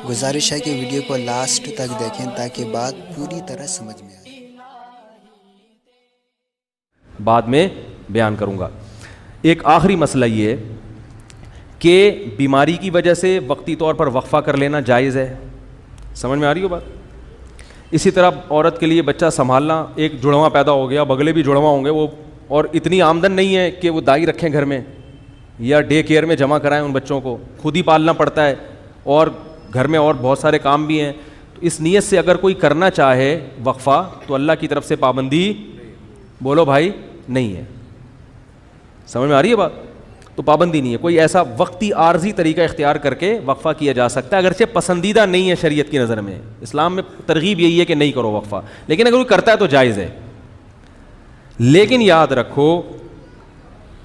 گزارش ہے کہ ویڈیو کو لاسٹ تک دیکھیں تاکہ بات پوری طرح سمجھ میں آئے۔ بعد میں بیان کروں گا۔ ایک آخری مسئلہ یہ ہے کہ بیماری کی وجہ سے وقتی طور پر وقفہ کر لینا جائز ہے، سمجھ میں آ رہی ہو بات؟ اسی طرح عورت کے لیے بچہ سنبھالنا، ایک جڑواں پیدا ہو گیا، بگلے بھی جڑواں ہوں گے وہ، اور اتنی آمدن نہیں ہے کہ وہ دائی رکھیں گھر میں یا ڈے کیئر میں جمع کرائیں ان بچوں کو، خود ہی پالنا پڑتا ہے، اور گھر میں اور بہت سارے کام بھی ہیں، تو اس نیت سے اگر کوئی کرنا چاہے وقفہ تو اللہ کی طرف سے پابندی بولو بھائی نہیں ہے، سمجھ میں آ رہی ہے بات؟ تو پابندی نہیں ہے، کوئی ایسا وقتی عارضی طریقہ اختیار کر کے وقفہ کیا جا سکتا ہے، اگرچہ پسندیدہ نہیں ہے شریعت کی نظر میں، اسلام میں ترغیب یہی ہے کہ نہیں کرو وقفہ، لیکن اگر کوئی کرتا ہے تو جائز ہے۔ لیکن یاد رکھو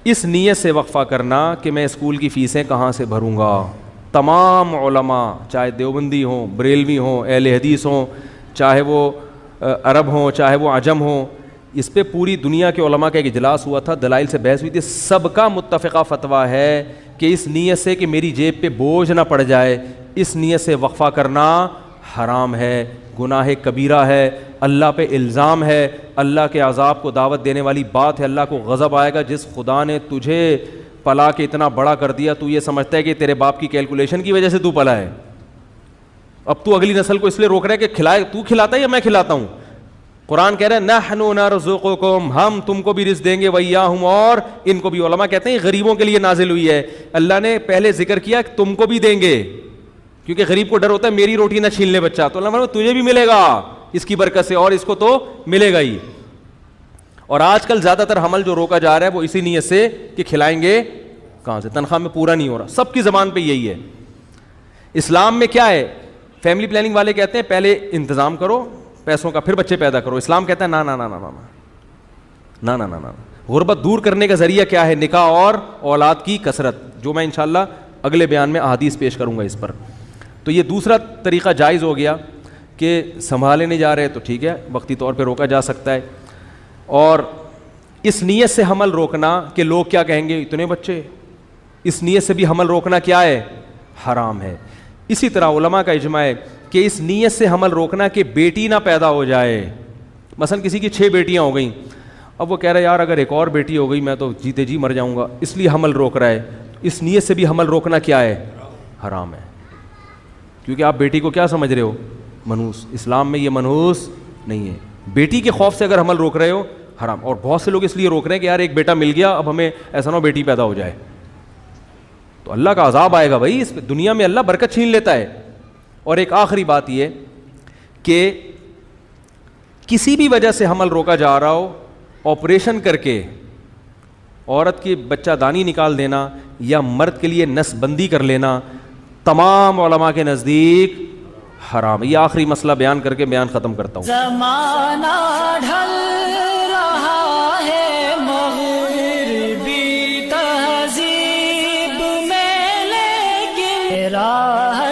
اس نیت سے وقفہ کرنا کہ میں اسکول کی فیسیں کہاں سے بھروں گا، تمام علماء چاہے دیوبندی ہوں، بریلوی ہوں، اہل حدیث ہوں، چاہے وہ عرب ہوں، چاہے وہ عجم ہوں، اس پہ پوری دنیا کے علماء کا ایک اجلاس ہوا تھا، دلائل سے بحث ہوئی تھی، سب کا متفقہ فتویٰ ہے کہ اس نیت سے کہ میری جیب پہ بوجھ نہ پڑ جائے، اس نیت سے وقفہ کرنا حرام ہے، گناہ کبیرہ ہے، اللہ پہ الزام ہے، اللہ کے عذاب کو دعوت دینے والی بات ہے، اللہ کو غضب آئے گا۔ جس خدا نے تجھے پلا کے اتنا بڑا کر دیا، تو یہ سمجھتا ہے کہ تیرے باپ کی کیلکولیشن کی وجہ سے تو پلا ہے، اب تو اگلی نسل کو اس لیے روک رہا ہے کہ کھلائے، تو کھلاتا ہے یا میں کھلاتا ہوں؟ قرآن کہہ رہا ہے نحن نرزقکم، ہم تم کو بھی رزق دیں گے، وإیاہم، اور ان کو بھی۔ علماء کہتے ہیں غریبوں کے لیے نازل ہوئی ہے، اللہ نے پہلے ذکر کیا کہ تم کو بھی دیں گے، کیونکہ غریب کو ڈر ہوتا ہے میری روٹی نہ چھین لے بچہ، تو اللہ فرماتا ہے تجھے بھی ملے گا اس کی برکت سے، اور اس کو تو ملے گا ہی۔ اور آج کل زیادہ تر حمل جو روکا جا رہا ہے وہ اسی نیت سے کہ کھلائیں گے کہاں سے، تنخواہ میں پورا نہیں ہو رہا، سب کی زبان پہ یہی ہے۔ اسلام میں کیا ہے؟ فیملی پلاننگ والے کہتے ہیں پہلے انتظام کرو پیسوں کا، پھر بچے پیدا کرو، اسلام کہتا ہے نا نا نا نا نا نا نا نا نا۔ غربت دور کرنے کا ذریعہ کیا ہے؟ نکاح اور اولاد کی کثرت، جو میں انشاءاللہ اگلے بیان میں احادیث پیش کروں گا اس پر۔ تو یہ دوسرا طریقہ جائز ہو گیا کہ سنبھالے نہیں جا رہے تو ٹھیک ہے، وقتی طور پہ روکا جا سکتا ہے۔ اور اس نیت سے حمل روکنا کہ لوگ کیا کہیں گے اتنے بچے، اس نیت سے بھی حمل روکنا کیا ہے؟ حرام ہے۔ اسی طرح علماء کا اجماع ہے کہ اس نیت سے حمل روکنا کہ بیٹی نہ پیدا ہو جائے، مثلا کسی کی 6 بیٹیاں ہو گئیں، اب وہ کہہ رہا ہے یار اگر ایک اور بیٹی ہو گئی میں تو جیتے جی مر جاؤں گا، اس لیے حمل روک رہا ہے، اس نیت سے بھی حمل روکنا کیا ہے؟ حرام ہے، کیونکہ آپ بیٹی کو کیا سمجھ رہے ہو؟ منحوس، اسلام میں یہ منحوس نہیں ہے، بیٹی کے خوف سے اگر حمل روک رہے ہو حرام۔ اور بہت سے لوگ اس لیے روک رہے ہیں کہ یار ایک بیٹا مل گیا اب ہمیں ایسا نہ ہو بیٹی پیدا ہو جائے، تو اللہ کا عذاب آئے گا بھائی، اس دنیا میں اللہ برکت چھین لیتا ہے۔ اور ایک آخری بات یہ کہ کسی بھی وجہ سے حمل روکا جا رہا ہو، آپریشن کر کے عورت کی بچہ دانی نکال دینا یا مرد کے لیے نس بندی کر لینا، تمام علماء کے نزدیک حرام ہے۔ یہ آخری مسئلہ بیان کر کے بیان ختم کرتا ہوں۔ زمانہ ڈھل رہا ہے مغربی تہذیب میں، لیکن راہ